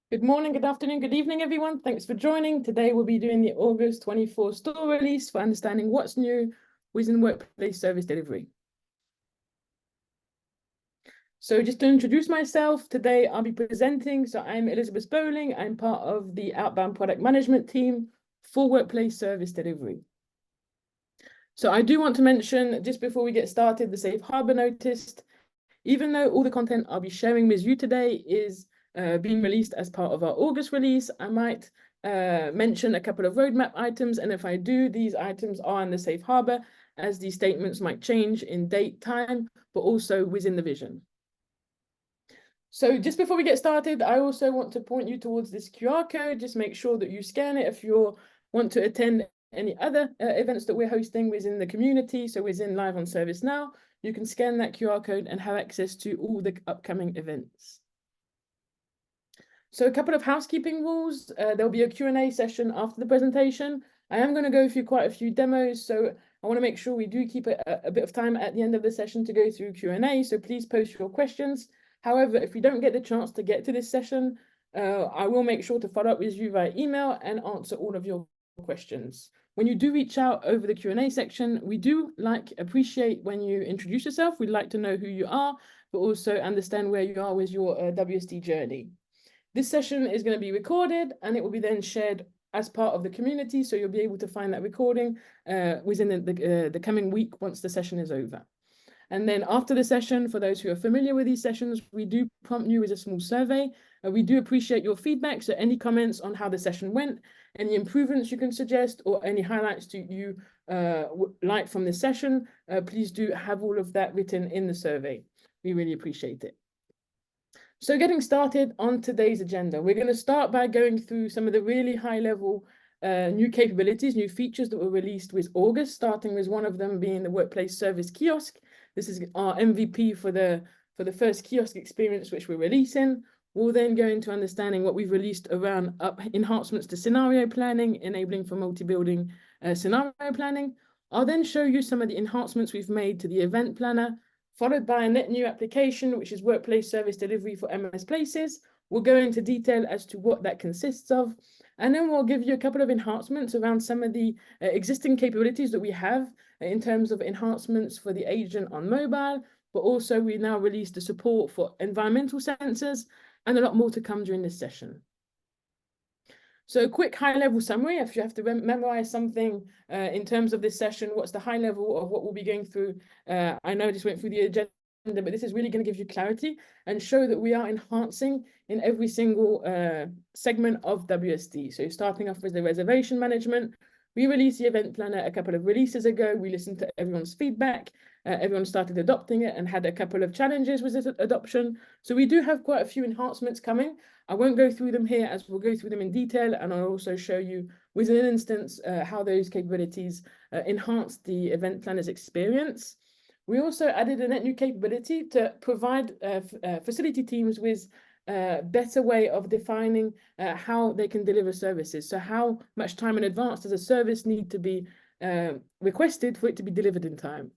Good morning, good afternoon, good evening, everyone. Thanks for joining. Today we'll be doing the August 24 store release for understanding what's new within workplace service delivery. So just to introduce myself, today I'll be presenting. So I'm Elizabeth Bowling. I'm part of the outbound product management team for workplace service delivery. So I do want to mention, just before we get started, the safe harbor notice. Even though all the content I'll be sharing with you today is being released as part of our August release, I might mention a couple of roadmap items. And if I do, these items are in the safe harbor, as these statements might change in date, time, but also within the vision. So just before we get started, I also want to point you towards this QR code. Just make sure that you scan it if you want to attend any other events that we're hosting within the community. So within Live on ServiceNow, you can scan that QR code and have access to all the upcoming events. So a couple of housekeeping rules. There'll be a Q&A session after the presentation. I am going to go through quite a few demos, so I want to make sure we do keep a bit of time at the end of the session to go through Q&A, so please post your questions. However, if we don't get the chance to get to this session, I will make sure to follow up with you via email and answer all of your questions. When you do reach out over the Q&A section, we do appreciate when you introduce yourself. We'd like to know who you are, but also understand where you are with your WSD journey. This session is going to be recorded and it will be then shared as part of the community. So you'll be able to find that recording within the coming week once the session is over. And then after the session, for those who are familiar with these sessions, we do prompt you with a small survey. We do appreciate your feedback. So any comments on how the session went, any improvements you can suggest, or any highlights you like from this session, please do have all of that written in the survey. We really appreciate it. So getting started on today's agenda, we're going to start by going through some of the really high-level new capabilities, new features that were released with August, starting with one of them being the workplace service kiosk. This is our MVP for the first kiosk experience, which we're releasing. We'll then go into understanding what we've released around enhancements to scenario planning, enabling for multi-building scenario planning. I'll then show you some of the enhancements we've made to the event planner, followed by a net new application, which is workplace service delivery for MS Places. We'll go into detail as to what that consists of. And then we'll give you a couple of enhancements around some of the existing capabilities that we have in terms of enhancements for the agent on mobile, but also we now released the support for environmental sensors and a lot more to come during this session. So a quick high-level summary, if you have to memorize something in terms of this session, what's the high level of what we'll be going through? I know I just went through the agenda, but this is really going to give you clarity and show that we are enhancing in every single segment of WSD. So starting off with the reservation management, we released the event planner a couple of releases ago. We listened to everyone's feedback. Everyone started adopting it and had a couple of challenges with this adoption. So we do have quite a few enhancements coming. I won't go through them here as we'll go through them in detail, and I'll also show you within an instance how those capabilities enhance the event planner's experience. We also added a net new capability to provide facility teams with a better way of defining how they can deliver services. So how much time in advance does a service need to be requested for it to be delivered in time?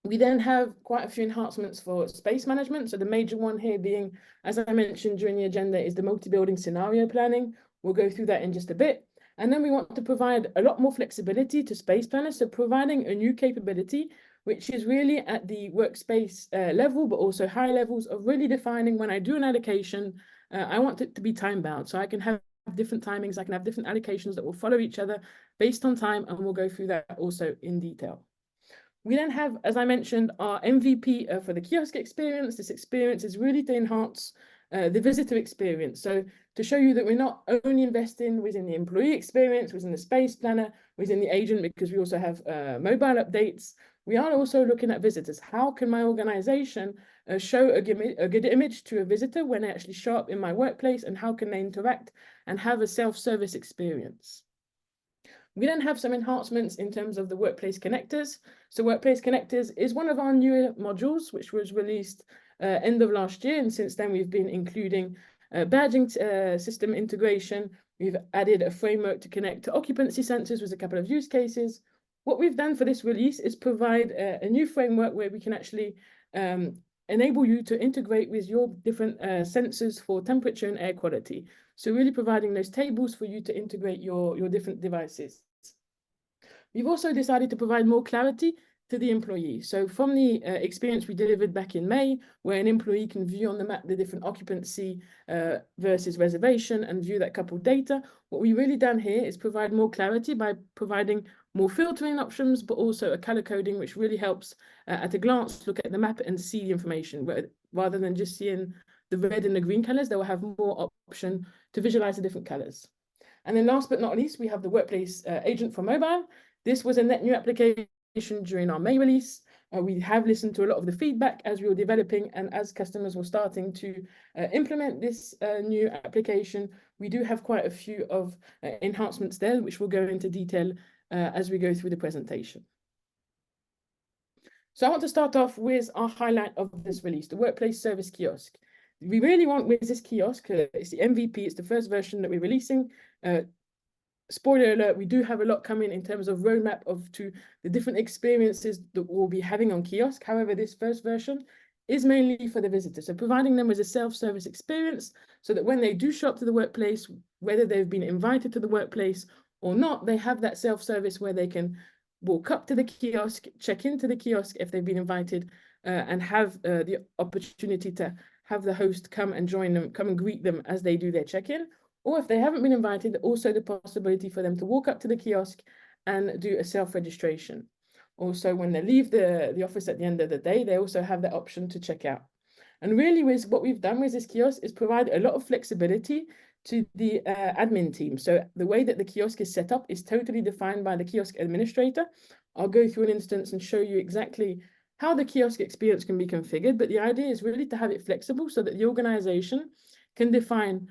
We then have quite a few enhancements for space management. So the major one here being, as I mentioned during the agenda, is the multi-building scenario planning. We'll go through that in just a bit. And then we want to provide a lot more flexibility to space planners. So providing a new capability, which is really at the workspace level, but also high levels of really defining when I do an allocation, I want it to be time bound. So I can have different timings, I can have different allocations that will follow each other based on time, and we'll go through that also in detail. We then have, as I mentioned, our MVP for the kiosk experience. This experience is really to enhance the visitor experience. So to show you that we're not only investing within the employee experience, within the space planner, within the agent, because we also have mobile updates, we are also looking at visitors. How can my organization show a good image to a visitor when they actually show up in my workplace, and how can they interact and have a self-service experience? We then have some enhancements in terms of the workplace connectors. So workplace connectors is one of our newer modules, which was released end of last year. And since then, we've been including badging system integration. We've added a framework to connect to occupancy sensors with a couple of use cases. What we've done for this release is provide a new framework where we can actually enable you to integrate with your different sensors for temperature and air quality. So really providing those tables for you to integrate your different devices. We've also decided to provide more clarity to the employee. So from the experience we delivered back in May, where an employee can view on the map the different occupancy versus reservation and view that coupled data, what we really done here is provide more clarity by providing more filtering options, but also a color coding, which really helps at a glance look at the map and see the information, rather than just seeing the red and the green colors. They will have more option to visualize the different colors. And then last but not least, we have the workplace agent for mobile. This was a net new application during our May release. We have listened to a lot of the feedback as we were developing and as customers were starting to implement this new application. We do have quite a few of enhancements there, which we'll go into detail as we go through the presentation. So I want to start off with our highlight of this release, the Workplace Service Kiosk. We really want with this kiosk, it's the MVP, it's the first version that we're releasing. Spoiler alert, we do have a lot coming in terms of roadmap to the different experiences that we'll be having on kiosk. However, this first version is mainly for the visitor. So providing them with a self-service experience so that when they do show up to the workplace, whether they've been invited to the workplace or not, they have that self-service where they can walk up to the kiosk, check into the kiosk if they've been invited, and have the opportunity to have the host come and join them, come and greet them as they do their check-in. Or if they haven't been invited, also the possibility for them to walk up to the kiosk and do a self-registration. Also, when they leave the office at the end of the day, they also have the option to check out. And really, with what we've done with this kiosk is provide a lot of flexibility to the admin team. So the way that the kiosk is set up is totally defined by the kiosk administrator. I'll go through an instance and show you exactly how the kiosk experience can be configured. But the idea is really to have it flexible so that the organization can define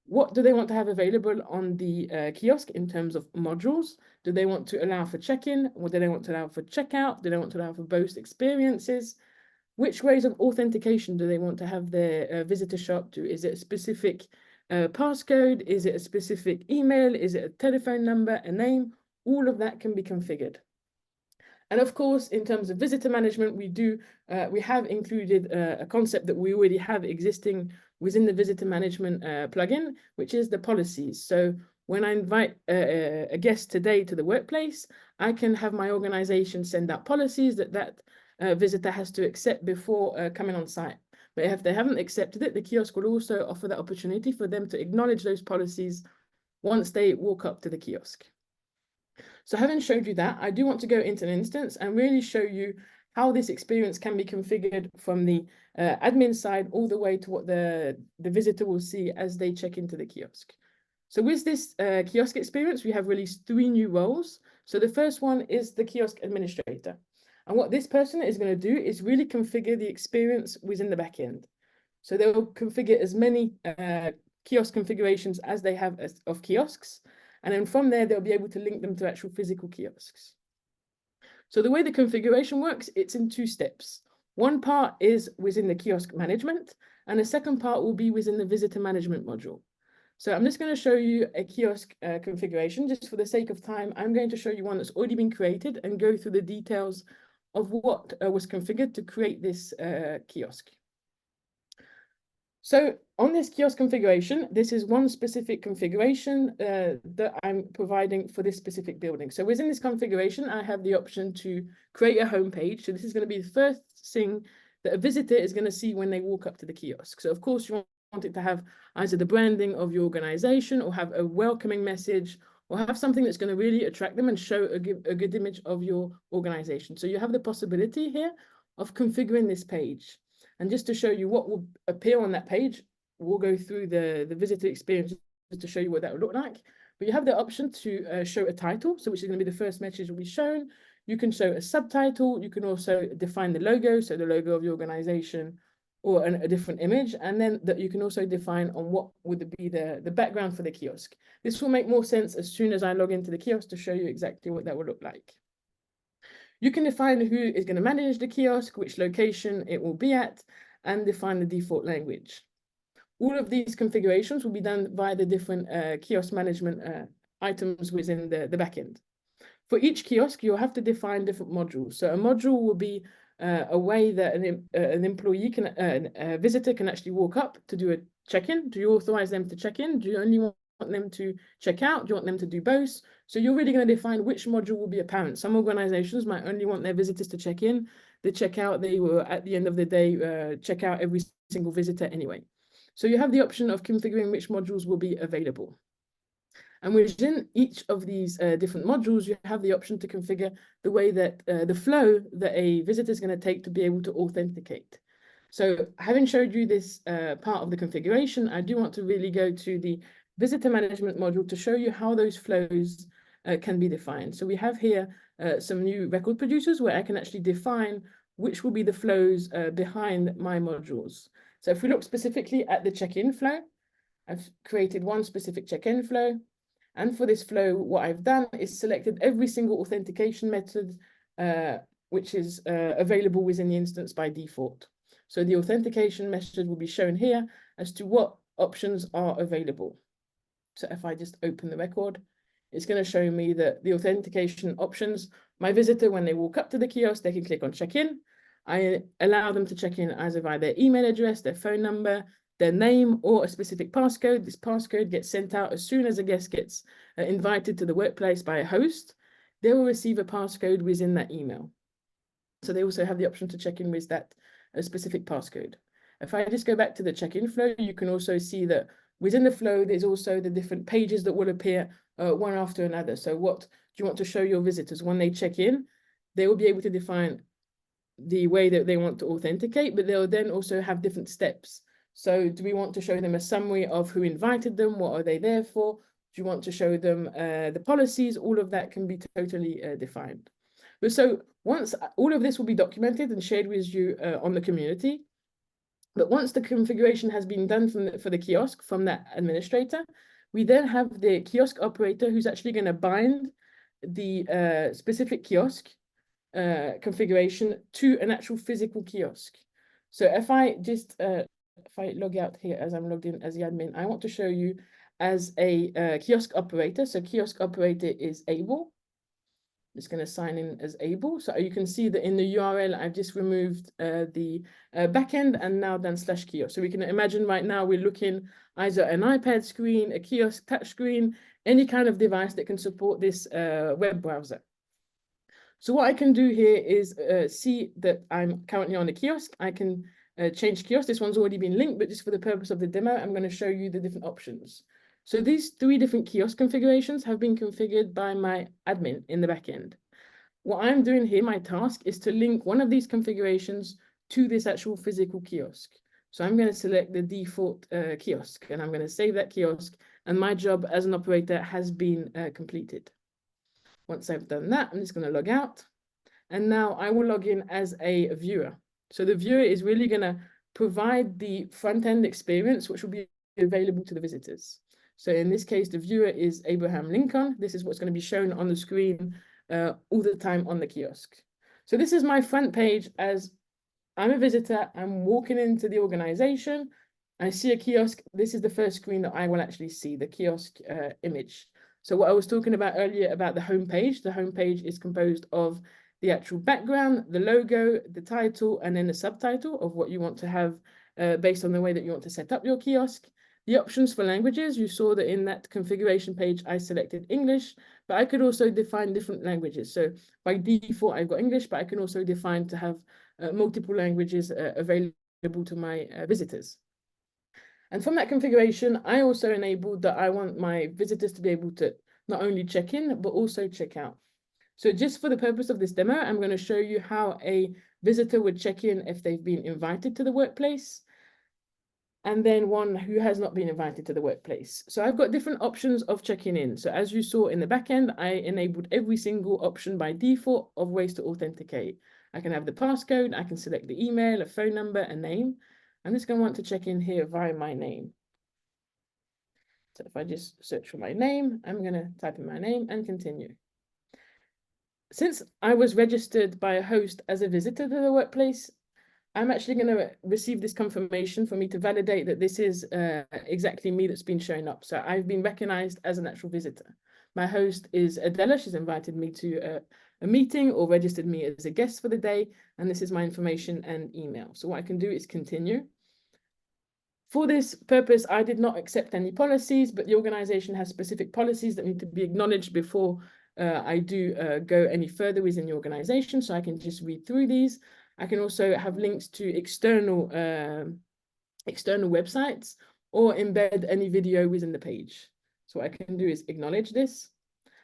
what do they want to have available on the kiosk in terms of modules? Do they want to allow for check-in? Or do they want to allow for checkout? Do they want to allow for both experiences? Which ways of authentication do they want to have their visitor show up to? Is it a specific passcode? Is it a specific email? Is it a telephone number, a name? All of that can be configured. And of course, in terms of visitor management, we have included a concept that we already have existing within the visitor management plugin, which is the policies. So when I invite a guest today to the workplace, I can have my organization send out policies that visitor has to accept before coming on site. But if they haven't accepted it, the kiosk will also offer the opportunity for them to acknowledge those policies once they walk up to the kiosk. So having showed you that, I do want to go into an instance and really show you how this experience can be configured from the admin side all the way to what the visitor will see as they check into the kiosk. So with this kiosk experience, we have released 3 new roles. So the first one is the kiosk administrator. And what this person is going to do is really configure the experience within the backend. So they will configure as many kiosk configurations as they have of kiosks. And then from there, they'll be able to link them to actual physical kiosks. So the way the configuration works, it's in 2 steps. One part is within the kiosk management, and the second part will be within the visitor management module. So I'm just going to show you a kiosk configuration. Just for the sake of time, I'm going to show you one that's already been created and go through the details of what was configured to create this kiosk. So on this kiosk configuration, this is one specific configuration that I'm providing for this specific building. So within this configuration, I have the option to create a homepage. So this is going to be the first thing that a visitor is going to see when they walk up to the kiosk. So of course, you want it to have either the branding of your organization or have a welcoming message or have something that's going to really attract them and show a good image of your organization. So you have the possibility here of configuring this page. And just to show you what will appear on that page, we'll go through the visitor experience to show you what that would look like. But you have the option to show a title, so which is going to be the first message will be shown. You can show a subtitle. You can also define the logo, so the logo of your organization or a different image. And then that you can also define on what would be the background for the kiosk. This will make more sense as soon as I log into the kiosk to show you exactly what that will look like. You can define who is going to manage the kiosk, which location it will be at, and define the default language. All of these configurations will be done via the different kiosk management items within the backend. For each kiosk, you'll have to define different modules. So a module will be a way that an employee can, a visitor can actually walk up to do a check-in. Do you authorize them to check in? Do you only want them to check out? Do you want them to do both? So you're really going to define which module will be apparent. Some organizations might only want their visitors to check in. The checkout, they will, at the end of the day, check out every single visitor anyway. So you have the option of configuring which modules will be available. And within each of these different modules, you have the option to configure the way that the flow that a visitor is going to take to be able to authenticate. So having showed you this part of the configuration, I do want to really go to the visitor management module to show you how those flows can be defined. So we have here some new record producers where I can actually define which will be the flows behind my modules. So if we look specifically at the check-in flow, I've created one specific check-in flow. And for this flow, what I've done is selected every single authentication method which is available within the instance by default. So the authentication method will be shown here as to what options are available. So if I just open the record, it's going to show me that the authentication options, my visitor, when they walk up to the kiosk, they can click on check-in. I allow them to check in either via their email address, their phone number, their name, or a specific passcode. This passcode gets sent out as soon as a guest gets invited to the workplace by a host. They will receive a passcode within that email. So they also have the option to check in with that specific passcode. If I just go back to the check-in flow, you can also see that within the flow, there's also the different pages that will appear one after another. So what do you want to show your visitors when they check in? They will be able to define the way that they want to authenticate, but they'll then also have different steps. So do we want to show them a summary of who invited them? What are they there for? Do you want to show them the policies? All of that can be totally defined. But so once all of this will be documented and shared with you on the community, but once the configuration has been done for the kiosk from that administrator, we then have the kiosk operator who's actually going to bind the specific kiosk configuration to an actual physical kiosk. So if I just if I log out here as I'm logged in as the admin, I want to show you as a kiosk operator. So kiosk operator is able. Just going to sign in as able. So you can see that in the URL, I've just removed the backend and now done /kiosk. So we can imagine right now we're looking either an iPad screen, a kiosk touch screen, any kind of device that can support this web browser. So what I can do here is see that I'm currently on the kiosk. I can change kiosk. This one's already been linked, but just for the purpose of the demo, I'm going to show you the different options. So these 3 different kiosk configurations have been configured by my admin in the backend. What I'm doing here, my task is to link one of these configurations to this actual physical kiosk. So I'm going to select the default kiosk and I'm going to save that kiosk, and my job as an operator has been completed. Once I've done that, I'm just going to log out. And now I will log in as a viewer. So the viewer is really going to provide the front-end experience, which will be available to the visitors. So in this case, the viewer is Abraham Lincoln. This is what's going to be shown on the screen all the time on the kiosk. So this is my front page as I'm a visitor. I'm walking into the organization. I see a kiosk. This is the first screen that I will actually see, the kiosk image. So what I was talking about earlier about the homepage is composed of the actual background, the logo, the title, and then the subtitle of what you want to have based on the way that you want to set up your kiosk. The options for languages, you saw that in that configuration page, I selected English, but I could also define different languages. So by default, I've got English, but I can also define to have multiple languages available to my visitors. And from that configuration, I also enabled that I want my visitors to be able to not only check in, but also check out. So just for the purpose of this demo, I'm going to show you how a visitor would check in if they've been invited to the workplace, and then one who has not been invited to the workplace. So I've got different options of checking in. So as you saw in the backend, I enabled every single option by default of ways to authenticate. I can have the passcode, I can select the email, a phone number, a name. I'm just going to want to check in here via my name. So if I just search for my name, I'm going to type in my name and continue. Since I was registered by a host as a visitor to the workplace, I'm actually going to receive this confirmation for me to validate that this is exactly me that's been showing up. So I've been recognized as an actual visitor. My host is Adela. She's invited me to a meeting or registered me as a guest for the day, and this is my information and email. So what I can do is continue. For this purpose, I did not accept any policies, but the organization has specific policies that need to be acknowledged before I do go any further within the organization. So I can just read through these. I can also have links to external websites or embed any video within the page. So what I can do is acknowledge this.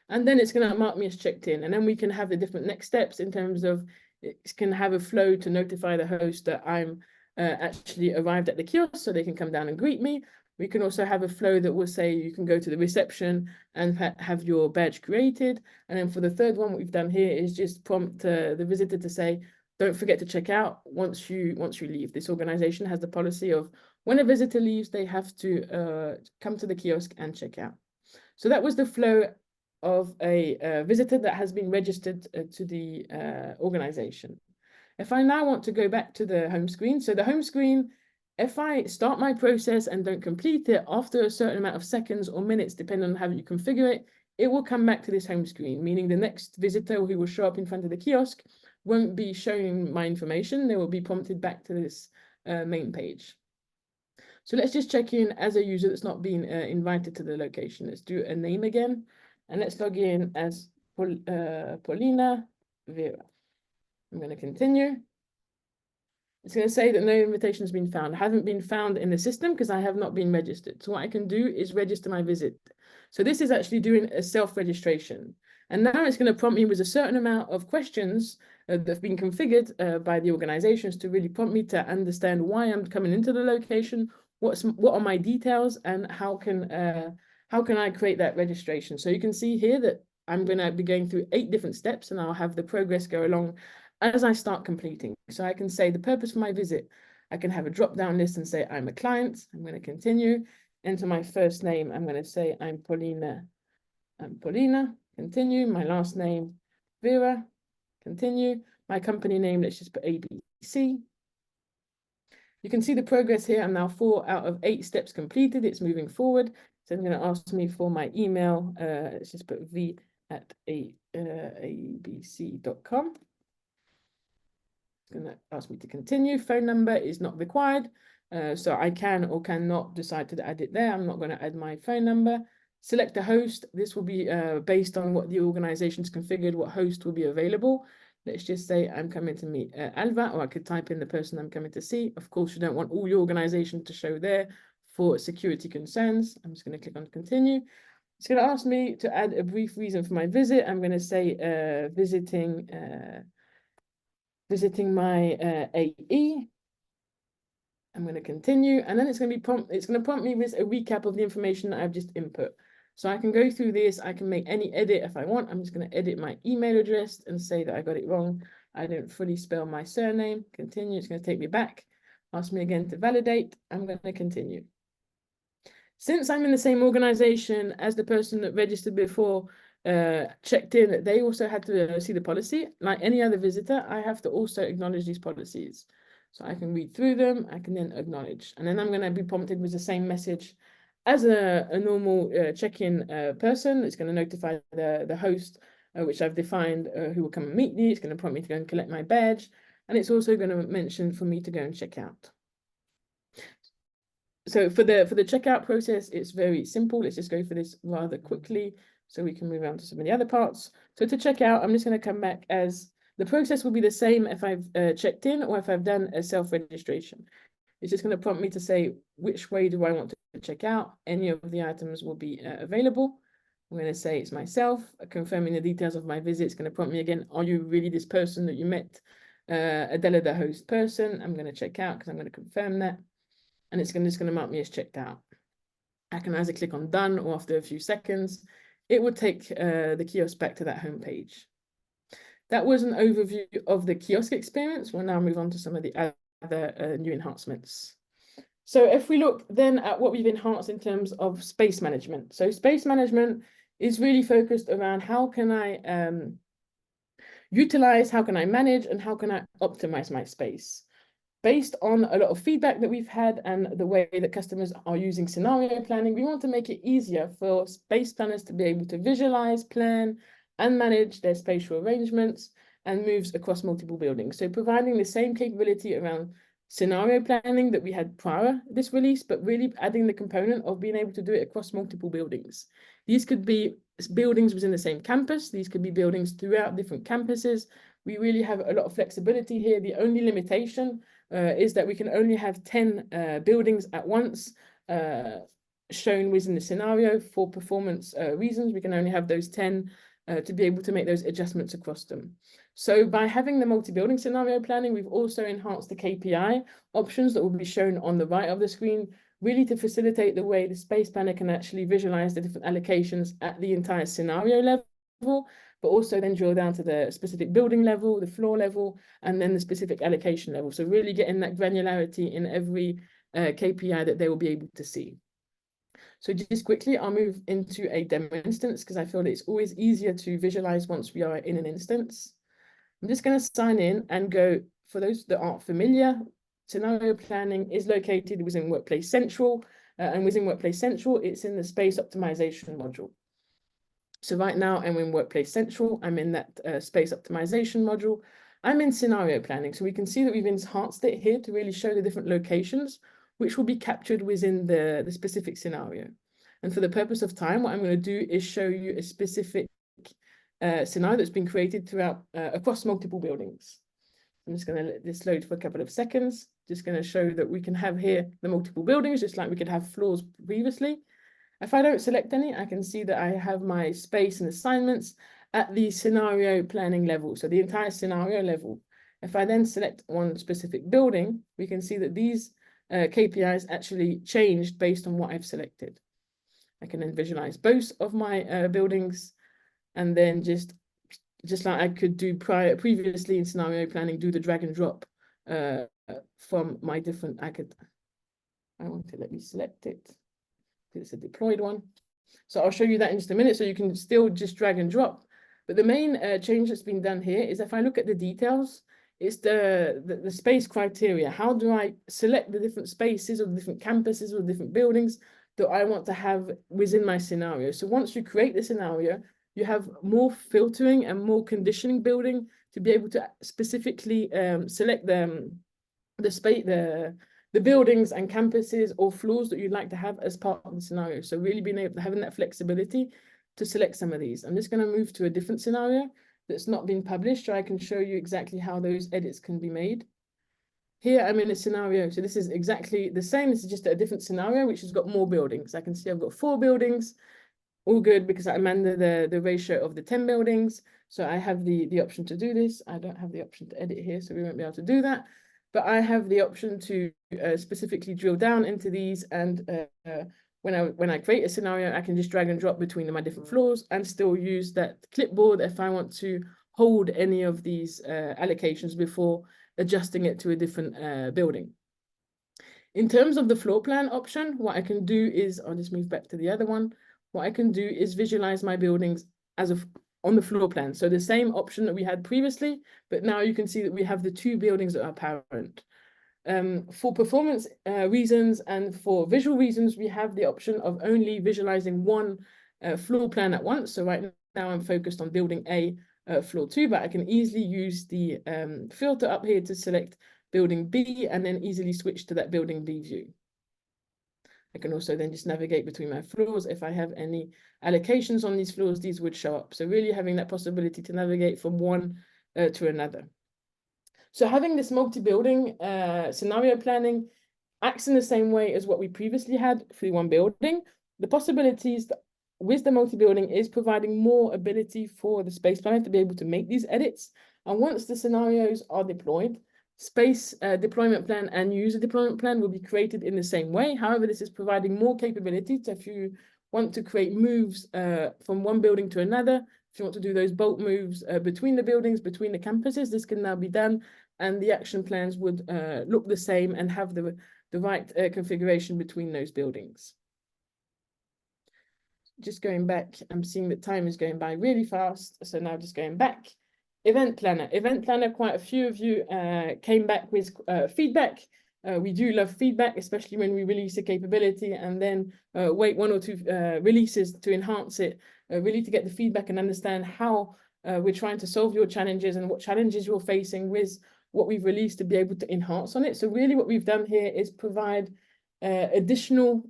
And then it's going to mark me as checked in. And then we can have the different next steps in terms of it can have a flow to notify the host that I'm actually arrived at the kiosk so they can come down and greet me. We can also have a flow that will say you can go to the reception and have your badge created. And then for the third one, what we've done here is just prompt the visitor to say, don't forget to check out once you leave. This organization has the policy of when a visitor leaves, they have to come to the kiosk and check out. So that was the flow of a visitor that has been registered to the organization. If I now want to go back to the home screen, so the home screen, if I start my process and don't complete it after a certain amount of seconds or minutes, depending on how you configure it, it will come back to this home screen, meaning the next visitor who will show up in front of the kiosk won't be showing my information. They will be prompted back to this main page. So let's just check in as a user that's not been invited to the location. Let's do a name again, and let's log in as Paulina Vera. I'm going to continue. It's going to say that no invitation has been found. I haven't been found in the system because I have not been registered. So what I can do is register my visit. So this is actually doing a self-registration. And now it's going to prompt me with a certain amount of questions that have been configured by the organizations to really prompt me to understand why I'm coming into the location, what are my details, and how can I create that registration. So you can see here that I'm going to be going through 8 different steps, and I'll have the progress go along as I start completing. So I can say the purpose for my visit. I can have a drop-down list and say I'm a client. I'm going to continue. Enter my first name. I'm going to say I'm Paulina. I'm Paulina. Continue. My last name, Vera. Continue. My company name, let's just put ABC. You can see the progress here. I'm now 4 out of 8 steps completed. It's moving forward. So I'm going to ask me for my email. Let's just put v@abc.com. It's going to ask me to continue. Phone number is not required. So I can or cannot decide to add it there. I'm not going to add my phone number. Select a host. This will be based on what the organization's configured, what host will be available. Let's just say I'm coming to meet Alva, or I could type in the person I'm coming to see. Of course, you don't want all your organization to show there for security concerns. I'm just going to click on continue. It's going to ask me to add a brief reason for my visit. I'm going to say visiting my AE. I'm going to continue, and then it's going to prompt me with a recap of the information that I've just input. So I can go through this, I can make any edit if I want. I'm just going to edit my email address and say that I got it wrong. I don't fully spell my surname. Continue, it's going to take me back. Ask me again to validate. I'm going to continue. Since I'm in the same organization as the person that registered before, checked in, they also had to see the policy. Like any other visitor, I have to also acknowledge these policies. So I can read through them, I can then acknowledge. And then I'm going to be prompted with the same message as a normal check-in person. It's going to notify the host, which I've defined, who will come and meet me. It's going to prompt me to go and collect my badge. And it's also going to mention for me to go and check out. So for the checkout process, it's very simple. Let's just go for this rather quickly so we can move on to some of the other parts. So to check out, I'm just going to come back as the process will be the same if I've checked in or if I've done a self-registration. It's just going to prompt me to say which way do I want to check out. Any of the items will be available. I'm going to say it's myself, confirming the details of my visit. It's going to prompt me again, are you really this person that you met? Adela, the host person. I'm going to check out because I'm going to confirm that. And it's just going to mark me as checked out. I can either click on done, or after a few seconds, it would take the kiosk back to that home page. That was an overview of the kiosk experience. We'll now move on to some of the other new enhancements. So if we look then at what we've enhanced in terms of space management. So space management is really focused around how can I utilize, how can I manage, and how can I optimize my space. Based on a lot of feedback that we've had and the way that customers are using scenario planning, we want to make it easier for space planners to be able to visualize, plan, and manage their spatial arrangements and moves across multiple buildings. So providing the same capability around scenario planning that we had prior this release, but really adding the component of being able to do it across multiple buildings. These could be buildings within the same campus. These could be buildings throughout different campuses. We really have a lot of flexibility here. The only limitation is that we can only have 10 buildings at once shown within the scenario for performance reasons. We can only have those 10 to be able to make those adjustments across them. So by having the multi-building scenario planning, we've also enhanced the KPI options that will be shown on the right of the screen, really to facilitate the way the space planner can actually visualize the different allocations at the entire scenario level, but also then drill down to the specific building level, the floor level, and then the specific allocation level. So really getting that granularity in every KPI that they will be able to see. So just quickly, I'll move into a demo instance because I feel that it's always easier to visualize once we are in an instance. I'm just going to sign in and go, for those that aren't familiar, scenario planning is located within Workplace Central, and within Workplace Central, it's in the space optimization module. So right now I'm in Workplace Central, I'm in that space optimization module. I'm in scenario planning, so we can see that we've enhanced it here to really show the different locations which will be captured within the specific scenario. And for the purpose of time, what I'm going to do is show you a specific scenario that's been created throughout across multiple buildings. I'm just going to let this load for a couple of seconds. Just going to show that we can have here the multiple buildings, just like we could have floors previously. If I don't select any, I can see that I have my space and assignments at the scenario planning level, so the entire scenario level. If I then select one specific building, we can see that these KPIs actually changed based on what I've selected. I can then visualize both of my buildings, and then just like I could do previously in scenario planning, do the drag and drop from my different. I want to let me select it. It's a deployed one. So I'll show you that in just a minute. So you can still just drag and drop. But the main change that's been done here is if I look at the details, it's the space criteria. How do I select the different spaces or the different campuses or different buildings that I want to have within my scenario? So once you create the scenario, you have more filtering and more conditioning building to be able to specifically select the buildings and campuses or floors that you'd like to have as part of the scenario. So really being able to having that flexibility to select some of these. I'm just going to move to a different scenario that's not been published, so I can show you exactly how those edits can be made. Here I'm in a scenario, so this is exactly the same. This is just a different scenario, which has got more buildings. I can see I've got 4 buildings, all good because I'm under the ratio of the 10 buildings. So I have the option to do this. I don't have the option to edit here, so we won't be able to do that. But I have the option to specifically drill down into these, and when I create a scenario, I can just drag and drop between my different floors and still use that clipboard if I want to hold any of these allocations before adjusting it to a different building. In terms of the floor plan option, what I can do is, I'll just move back to the other one. What I can do is visualize my buildings on the floor plan. So the same option that we had previously, but now you can see that we have the 2 buildings that are apparent. For performance reasons and for visual reasons, we have the option of only visualizing one floor plan at once. So right now I'm focused on building A, floor 2, but I can easily use the filter up here to select building B and then easily switch to that building B view. I can also then just navigate between my floors. If I have any allocations on these floors, these would show up. So really having that possibility to navigate from one to another. So having this multi-building scenario planning acts in the same way as what we previously had through one building. The possibilities with the multi-building is providing more ability for the space planner to be able to make these edits. And once the scenarios are deployed, space deployment plan and user deployment plan will be created in the same way. However, this is providing more capability to, if you want to create moves from one building to another, if you want to do those bulk moves between the buildings, between the campuses, this can now be done, and the action plans would look the same and have the right configuration between those buildings. Just going back, I'm seeing that time is going by really fast, so now just going back. Event planner, quite a few of you came back with feedback We do love feedback, especially when we release a capability and then wait 1 or 2 releases to enhance it, really to get the feedback and understand how we're trying to solve your challenges and what challenges you're facing with what we've released to be able to enhance on it. So really what we've done here is provide additional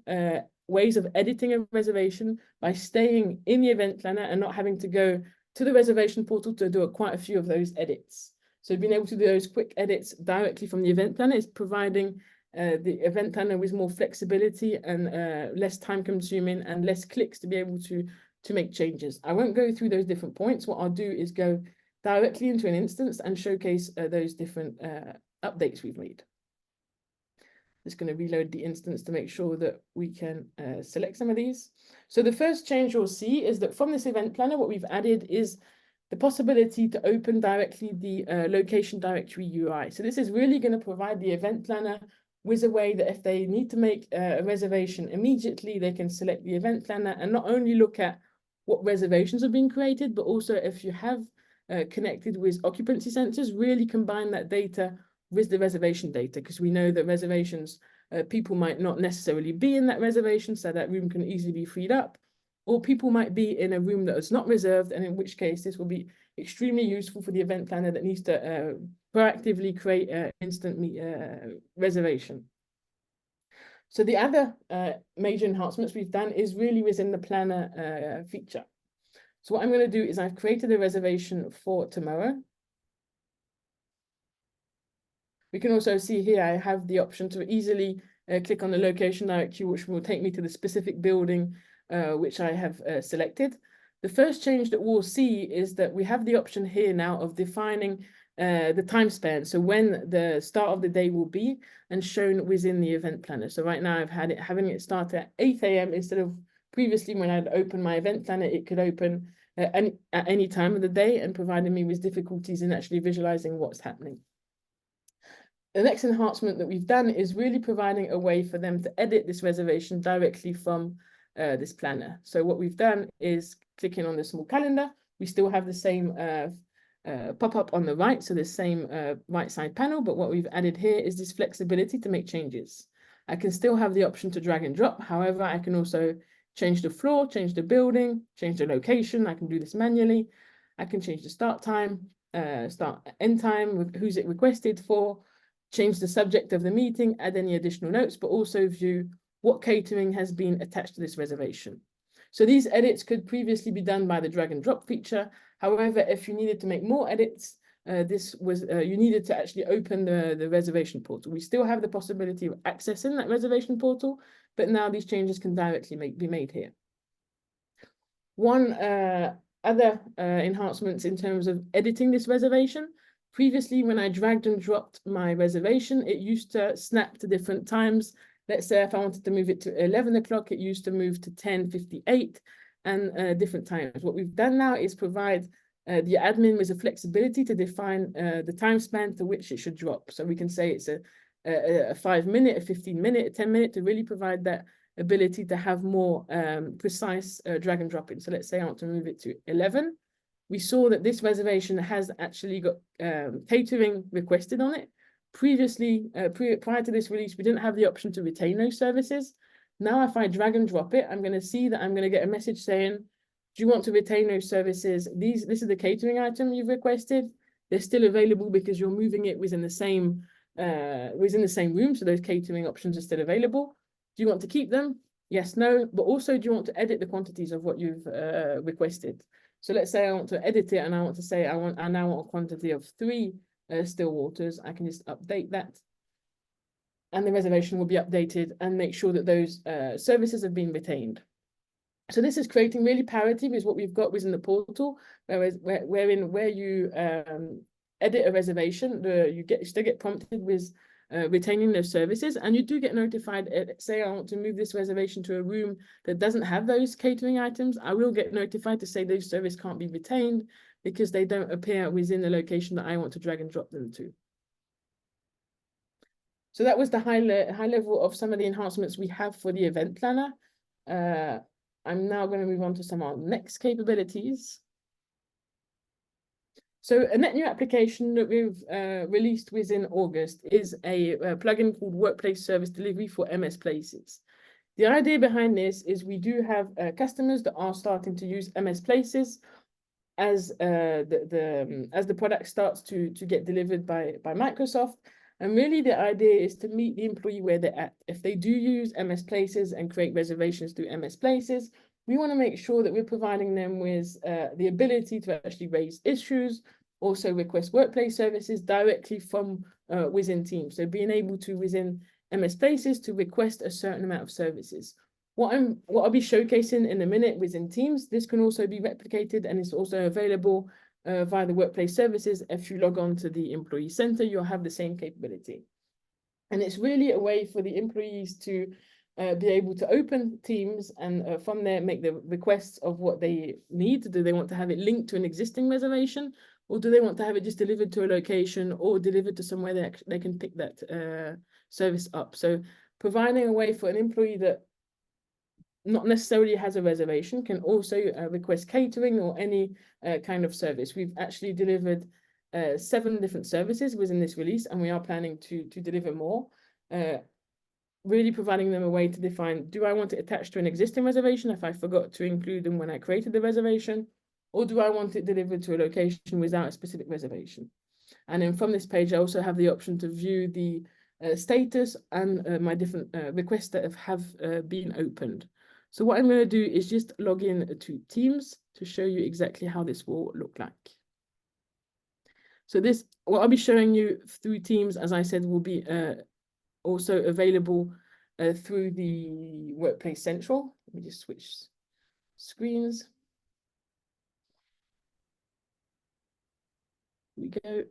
ways of editing a reservation by staying in the event planner and not having to go to the reservation portal to do quite a few of those edits. So being able to do those quick edits directly from the event planner is providing the event planner with more flexibility and less time consuming and less clicks to be able to make changes. I won't go through those different points. What I'll do is go directly into an instance and showcase those different updates we've made. Just going to reload the instance to make sure that we can select some of these. So the first change you'll see is that from this event planner, what we've added is the possibility to open directly the location directory UI. So this is really going to provide the event planner with a way that if they need to make a reservation immediately, they can select the event planner and not only look at what reservations are being created, but also if you have connected with occupancy sensors, really combine that data with the reservation data, because we know that reservations, people might not necessarily be in that reservation, so that room can easily be freed up, or people might be in a room that is not reserved, and in which case this will be extremely useful for the event planner that needs to proactively create an instant reservation. So the other major enhancements we've done is really within the planner feature. So what I'm going to do is I've created a reservation for tomorrow. We can also see here I have the option to easily click on the location directory, which will take me to the specific building which I have selected. The first change that we'll see is that we have the option here now of defining the time span, so when the start of the day will be, and shown within the event planner. So right now I've had having it start at 8 AM instead of previously when I'd open my event planner, it could open at any time of the day and providing me with difficulties in actually visualizing what's happening. The next enhancement that we've done is really providing a way for them to edit this reservation directly from this planner. So what we've done is clicking on the small calendar. We still have the same pop-up on the right, so the same right side panel, but what we've added here is this flexibility to make changes. I can still have the option to drag and drop. However, I can also change the floor, change the building, change the location. I can do this manually. I can change the start time, start end time, with who's it requested for, change the subject of the meeting, add any additional notes, but also view what catering has been attached to this reservation. So these edits could previously be done by the drag and drop feature. However, if you needed to make more edits, you needed to actually open the reservation portal. We still have the possibility of accessing that reservation portal, but now these changes can directly be made here. One other enhancements in terms of editing this reservation. Previously, when I dragged and dropped my reservation, it used to snap to different times. Let's say if I wanted to move it to 11 o'clock, it used to move to 10:58 and different times. What we've done now is provide the admin with the flexibility to define the time span to which it should drop. So we can say it's a 5-minute, a 15-minute, a 10-minute, to really provide that ability to have more precise drag and drop in. So let's say I want to move it to 11. We saw that this reservation has actually got catering requested on it. Previously, prior to this release, we didn't have the option to retain those services. Now, if I drag and drop it, I'm going to see that I'm going to get a message saying, do you want to retain those services? This is the catering item you've requested. They're still available because you're moving it within the same room. So those catering options are still available. Do you want to keep them? Yes, no. But also, do you want to edit the quantities of what you've requested? So let's say I want to edit it and I want to say I now want a quantity of 3 still waters. I can just update that. And the reservation will be updated and make sure that those services have been retained. So this is creating really parity with what we've got within the portal, whereas where you edit a reservation, you still get prompted with retaining those services, and you do get notified. Say I want to move this reservation to a room that doesn't have those catering items, I will get notified to say those services can't be retained because they don't appear within the location that I want to drag and drop them to. So that was the high level of some of the enhancements we have for the event planner. I'm now going to move on to some of our next capabilities. So a net new application that we've released within August is a plugin called Workplace Service Delivery for MS Places. The idea behind this is we do have customers that are starting to use MS Places as the product starts to get delivered by Microsoft. And really the idea is to meet the employee where they're at. If they do use MS Places and create reservations through MS Places, we want to make sure that we're providing them with the ability to actually raise issues, also request workplace services directly from within Teams. So being able to, within MS Places, to request a certain amount of services. What I'll be showcasing in a minute within Teams, this can also be replicated and it's also available via the workplace services. If you log on to the employee center, you'll have the same capability. And it's really a way for the employees to be able to open Teams and from there make the requests of what they need. Do they want to have it linked to an existing reservation, or do they want to have it just delivered to a location or delivered to somewhere that they can pick that service up? So providing a way for an employee that not necessarily has a reservation can also request catering or any kind of service. We've actually delivered 7 different services within this release, and we are planning to deliver more. Really providing them a way to define, do I want it attached to an existing reservation if I forgot to include them when I created the reservation, or do I want it delivered to a location without a specific reservation? And then from this page, I also have the option to view the status and my different requests that have been opened. So what I'm going to do is just log in to Teams to show you exactly how this will look like. So this, what I'll be showing you through Teams, as I said, will be also available through the Workplace Central. Let me just switch screens. Here we go.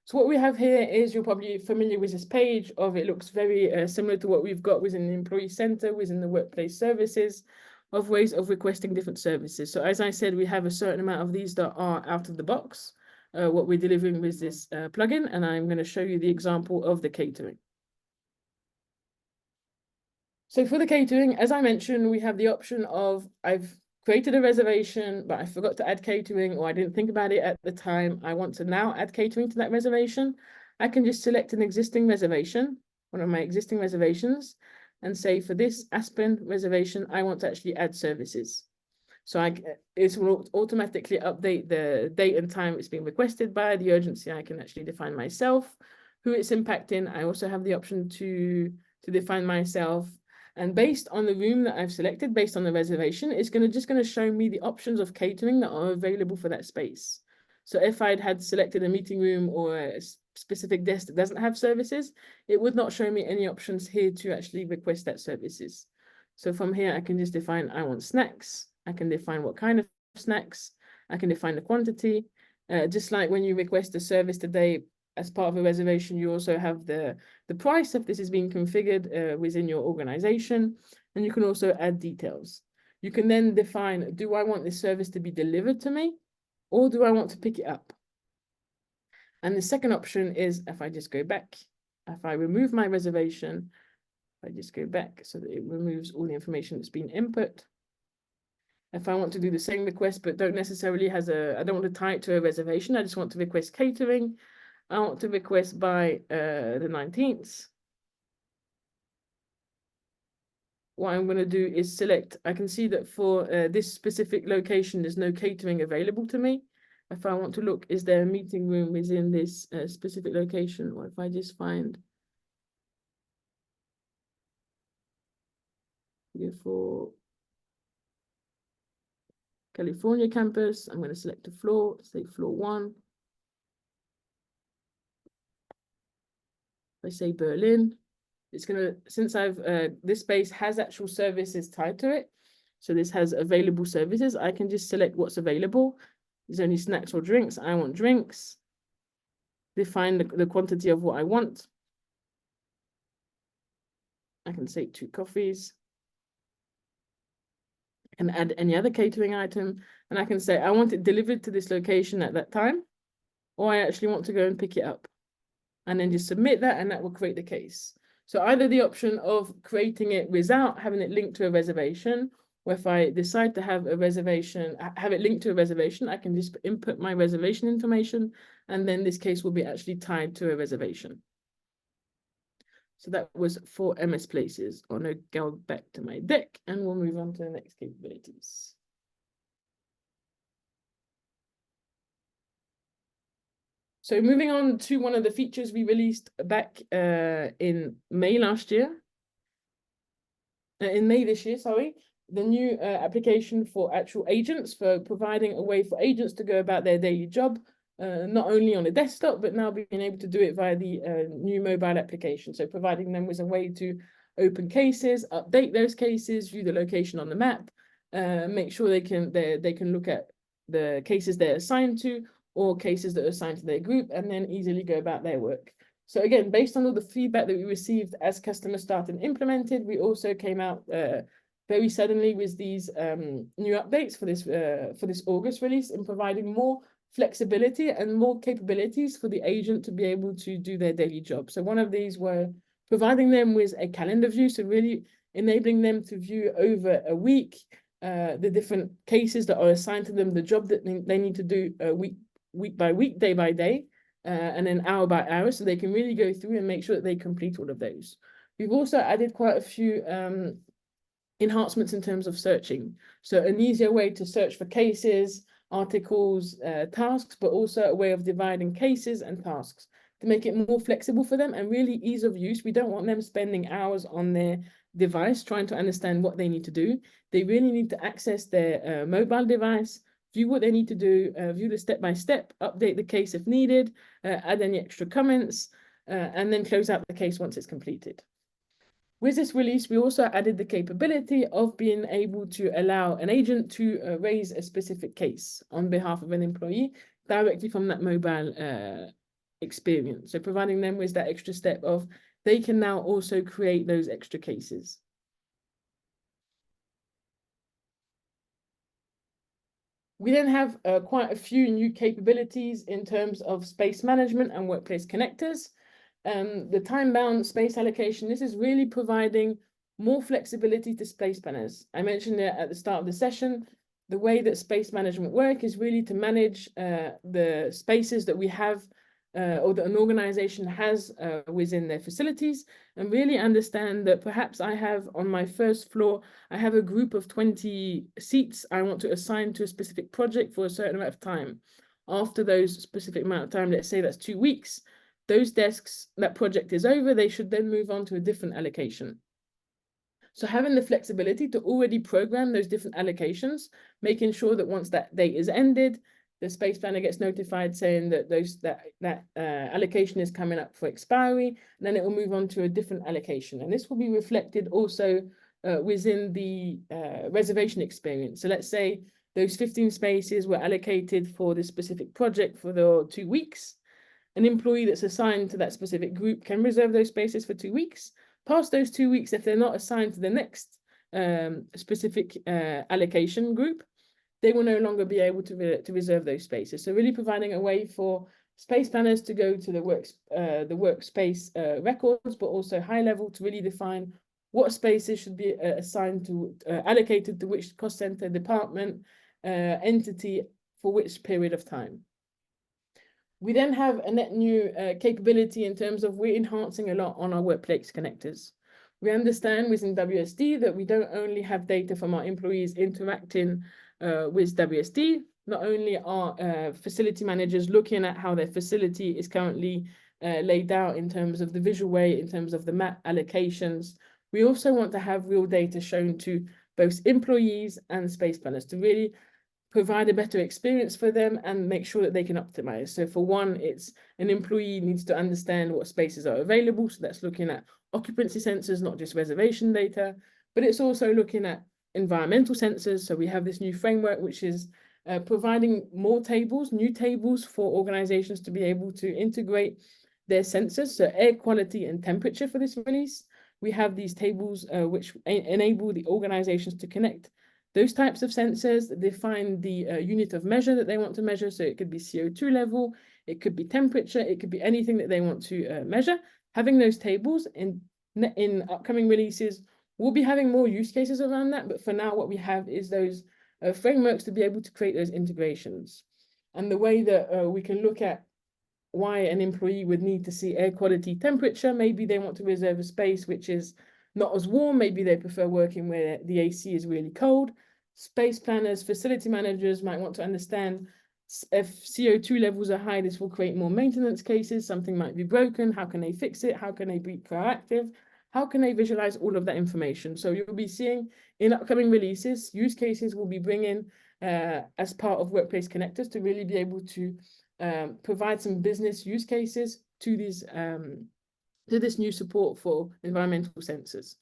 So what we have here is, you're probably familiar with this page of, it looks very similar to what we've got within the Employee Center, within the Workplace Services, of ways of requesting different services. So as I said, we have a certain amount of these that are out of the box, what we're delivering with this plugin, and I'm going to show you the example of the catering. So for the catering, as I mentioned, we have the option of, I've created a reservation, but I forgot to add catering, or I didn't think about it at the time. I want to now add catering to that reservation. I can just select an existing reservation, one of my existing reservations, and say for this Aspen reservation, I want to actually add services. So it will automatically update the date and time it's being requested by, the urgency I can actually define myself, who it's impacting. I also have the option to define myself. And based on the room that I've selected, based on the reservation, it's just going to show me the options of catering that are available for that space. So if I'd had selected a meeting room or a specific desk that doesn't have services, it would not show me any options here to actually request that services. So from here, I can just define, I want snacks. I can define what kind of snacks. I can define the quantity. Just like when you request a service today, as part of a reservation, you also have the price if this is being configured within your organization, and you can also add details. You can then define, do I want this service to be delivered to me, or do I want to pick it up? And the second option is, if I just go back, if I remove my reservation, if I just go back so that it removes all the information that's been input. If I want to do the same request, but don't necessarily I don't want to tie it to a reservation, I just want to request catering. I want to request by the 19th. What I'm going to do is select, I can see that for this specific location, there's no catering available to me. If I want to look, is there a meeting room within this specific location? Or if I just find here for California campus, I'm going to select a floor, say floor 1. If I say Berlin, it's gonna, since this space has actual services tied to it, so this has available services, I can just select what's available. There's only snacks or drinks. I want drinks. Define the quantity of what I want. I can say 2 coffees. I can add any other catering item, and I can say I want it delivered to this location at that time, or I actually want to go and pick it up. And then just submit that, and that will create the case. So either the option of creating it without having it linked to a reservation, where if I decide to have a reservation, have it linked to a reservation, I can just input my reservation information, and then this case will be actually tied to a reservation. So that was for MS Places. I'm going to go back to my deck and we'll move on to the next capabilities. So moving on to one of the features we released back in May last year. In May this year, sorry, the new application for actual agents, for providing a way for agents to go about their daily job, not only on a desktop, but now being able to do it via the new mobile application. So providing them with a way to open cases, update those cases, view the location on the map, make sure they can look at the cases they're assigned to, or cases that are assigned to their group, and then easily go about their work. So again, based on all the feedback that we received as customers started and implemented, we also came out very suddenly with these new updates for this August release, and providing more flexibility and more capabilities for the agent to be able to do their daily job. So one of these were providing them with a calendar view, so really enabling them to view over a week the different cases that are assigned to them, the job that they need to do week by week, day by day, and then hour by hour, so they can really go through and make sure that they complete all of those. We've also added quite a few enhancements in terms of searching. So an easier way to search for cases, articles, tasks, but also a way of dividing cases and tasks to make it more flexible for them and really ease of use. We don't want them spending hours on their device trying to understand what they need to do. They really need to access their mobile device, view what they need to do, view the step-by-step, update the case if needed, add any extra comments, and then close out the case once it's completed. With this release, we also added the capability of being able to allow an agent to raise a specific case on behalf of an employee directly from that mobile experience. So providing them with that extra step of they can now also create those extra cases. We then have quite a few new capabilities in terms of space management and workplace connectors. The time-bound space allocation, this is really providing more flexibility to space planners. I mentioned it at the start of the session. The way that space management work is really to manage the spaces that we have or that an organization has within their facilities, and really understand that perhaps I have on my first floor, I have a group of 20 seats I want to assign to a specific project for a certain amount of time. After those specific amount of time, let's say that's 2 weeks, those desks, that project is over, they should then move on to a different allocation. So having the flexibility to already program those different allocations, making sure that once that date is ended, the space planner gets notified saying that that allocation is coming up for expiry, and then it will move on to a different allocation. And this will be reflected also within the reservation experience. So let's say those 15 spaces were allocated for this specific project for the 2 weeks. An employee that's assigned to that specific group can reserve those spaces for 2 weeks. Past those 2 weeks, if they're not assigned to the next specific allocation group, they will no longer be able to reserve those spaces. So really providing a way for space planners to go to the workspace records, but also high level to really define what spaces should be assigned to, allocated to which cost center, department, entity for which period of time. We then have a net new capability in terms of we're enhancing a lot on our workplace connectors. We understand within WSD that we don't only have data from our employees interacting with WSD, not only are facility managers looking at how their facility is currently laid out in terms of the visual way, in terms of the map allocations, we also want to have real data shown to both employees and space planners to really provide a better experience for them and make sure that they can optimize. So for one, it's an employee needs to understand what spaces are available. So that's looking at occupancy sensors, not just reservation data, but it's also looking at environmental sensors. So we have this new framework, which is providing more tables, new tables for organizations to be able to integrate their sensors, so air quality and temperature for this release. We have these tables which enable the organizations to connect those types of sensors that define the unit of measure that they want to measure. So it could be CO2 level, it could be temperature, it could be anything that they want to measure. Having those tables in upcoming releases We'll be having more use cases around that, but for now, what we have is those frameworks to be able to create those integrations. And the way that we can look at why an employee would need to see air quality, temperature. Maybe they want to reserve a space which is not as warm. Maybe they prefer working where the AC is really cold. Space planners, facility managers might want to understand if CO2 levels are high, this will create more maintenance cases. Something might be broken. How can they fix it? How can they be proactive? How can they visualize all of that information? So you'll be seeing in upcoming releases, use cases will be bringing as part of Workplace Connectors to really be able to provide some business use cases to these to this new support for environmental sensors.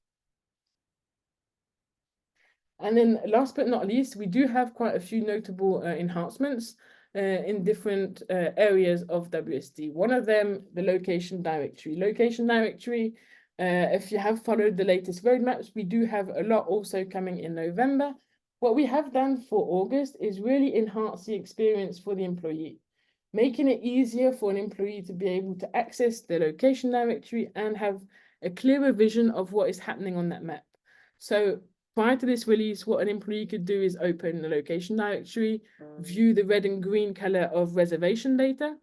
And then last but not least, we do have quite a few notable enhancements in different areas of WSD. One of them, the location directory. Location directory, if you have followed the latest roadmaps, we do have a lot also coming in November. What we have done for August is really enhance the experience for the employee, making it easier for an employee to be able to access the location directory and have a clearer vision of what is happening on that map. So prior to this release, what an employee could do is open the location directory, view the red and green color of reservation data.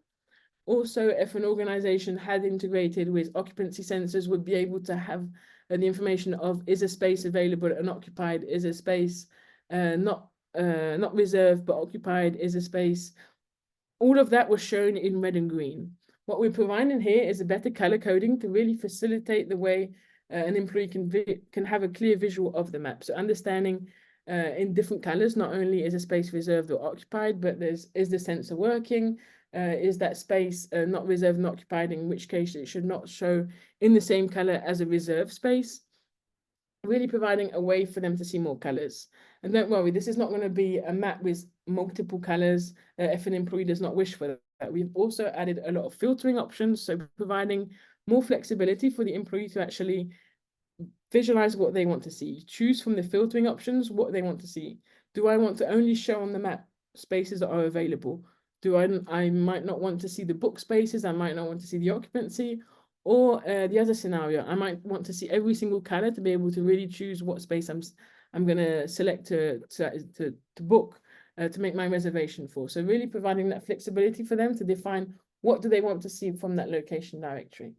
Also, if an organization had integrated with occupancy sensors, would be able to have the information of is a space available and occupied, is a space not reserved but occupied, is a space. All of that was shown in red and green. What we're providing here is a better color coding to really facilitate the way an employee can have a clear visual of the map. So understanding in different colors, not only is a space reserved or occupied, but is the sensor working? Is that space not reserved and occupied, in which case it should not show in the same color as a reserved space? Really providing a way for them to see more colors. And don't worry, this is not going to be a map with multiple colors if an employee does not wish for that. We've also added a lot of filtering options, so providing more flexibility for the employee to actually visualize what they want to see. Choose from the filtering options what they want to see. Do I want to only show on the map spaces that are available? I might not want to see the book spaces, I might not want to see the occupancy, or the other scenario, I might want to see every single color to be able to really choose what space I'm going to select to book, to make my reservation for. So really providing that flexibility for them to define what do they want to see from that location directory.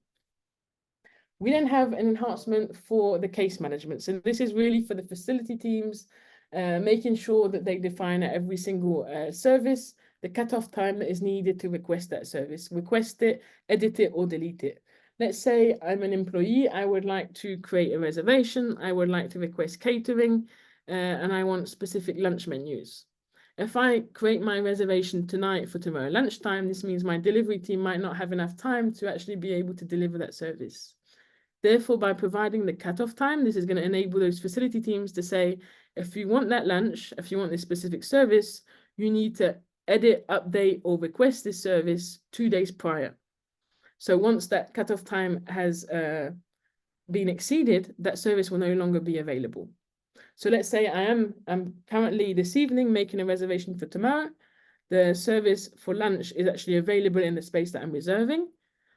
We then have an enhancement for the case management. So this is really for the facility teams, making sure that they define at every single service the cutoff time that is needed to request that service. Request it, edit it, or delete it. Let's say I'm an employee, I would like to create a reservation, I would like to request catering, and I want specific lunch menus. If I create my reservation tonight for tomorrow lunchtime, this means my delivery team might not have enough time to actually be able to deliver that service. Therefore, by providing the cutoff time, this is going to enable those facility teams to say, if you want that lunch, if you want this specific service, you need to edit, update, or request this service 2 days prior. So once that cutoff time has been exceeded, that service will no longer be available. So let's say I'm currently this evening making a reservation for tomorrow. The service for lunch is actually available in the space that I'm reserving.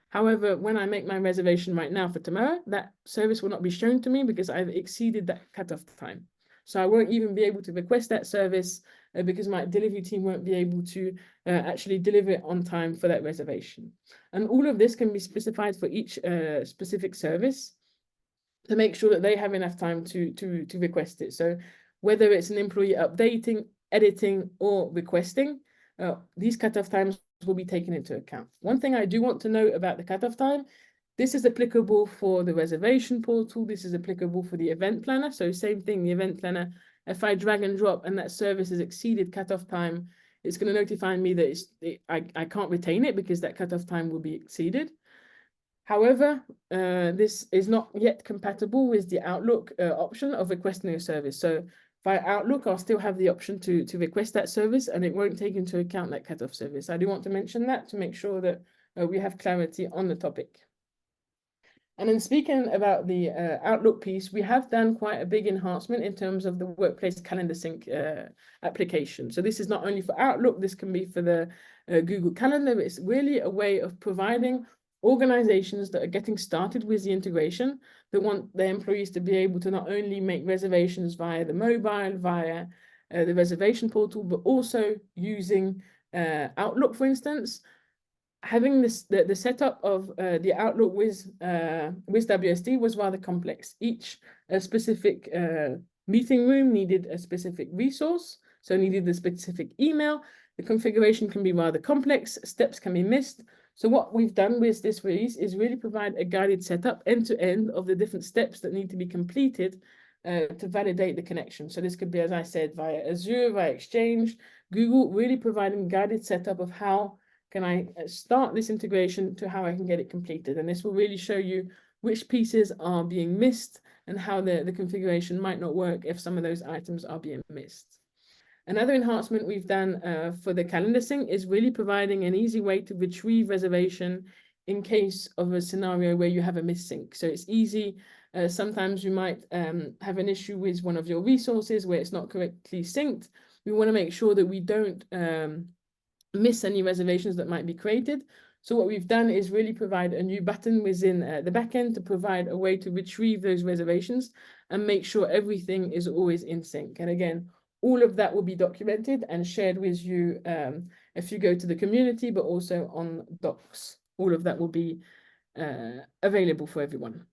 However, when I make my reservation right now for tomorrow, that service will not be shown to me because I've exceeded that cutoff time. So I won't even be able to request that service because my delivery team won't be able to actually deliver it on time for that reservation. And all of this can be specified for each specific service to make sure that they have enough time to request it. So whether it's an employee updating, editing, or requesting, these cutoff times will be taken into account. One thing I do want to note about the cutoff time, this is applicable for the reservation portal. This is applicable for the event planner. So same thing, the event planner, if I drag and drop and that service has exceeded cutoff time, it's going to notify me that I can't retain it because that cutoff time will be exceeded. However, this is not yet compatible with the Outlook option of requesting a service. So via Outlook, I'll still have the option to request that service and it won't take into account that cutoff service. I do want to mention that to make sure that we have clarity on the topic. And then speaking about the Outlook piece, we have done quite a big enhancement in terms of the workplace calendar sync application. So this is not only for Outlook, this can be for the Google Calendar, but it's really a way of providing organizations that are getting started with the integration, that want their employees to be able to not only make reservations via the mobile, via the reservation portal, but also using Outlook, for instance. Having the setup of the Outlook with WSD was rather complex. Each specific meeting room needed a specific resource, so needed a specific email. The configuration can be rather complex, steps can be missed. So what we've done with this release is really provide a guided setup end-to-end of the different steps that need to be completed to validate the connection. So this could be, as I said, via Azure, via Exchange, Google, really providing guided setup of how can I start this integration to how I can get it completed. And this will really show you which pieces are being missed and how the configuration might not work if some of those items are being missed. Another enhancement we've done for the calendar sync is really providing an easy way to retrieve reservation in case of a scenario where you have a missync. So it's easy. Sometimes you might have an issue with one of your resources where it's not correctly synced. We want to make sure that we don't miss any reservations that might be created. So what we've done is really provide a new button within the backend to provide a way to retrieve those reservations and make sure everything is always in sync. And again, all of that will be documented and shared with you if you go to the community, but also on Docs. All of that will be available for everyone.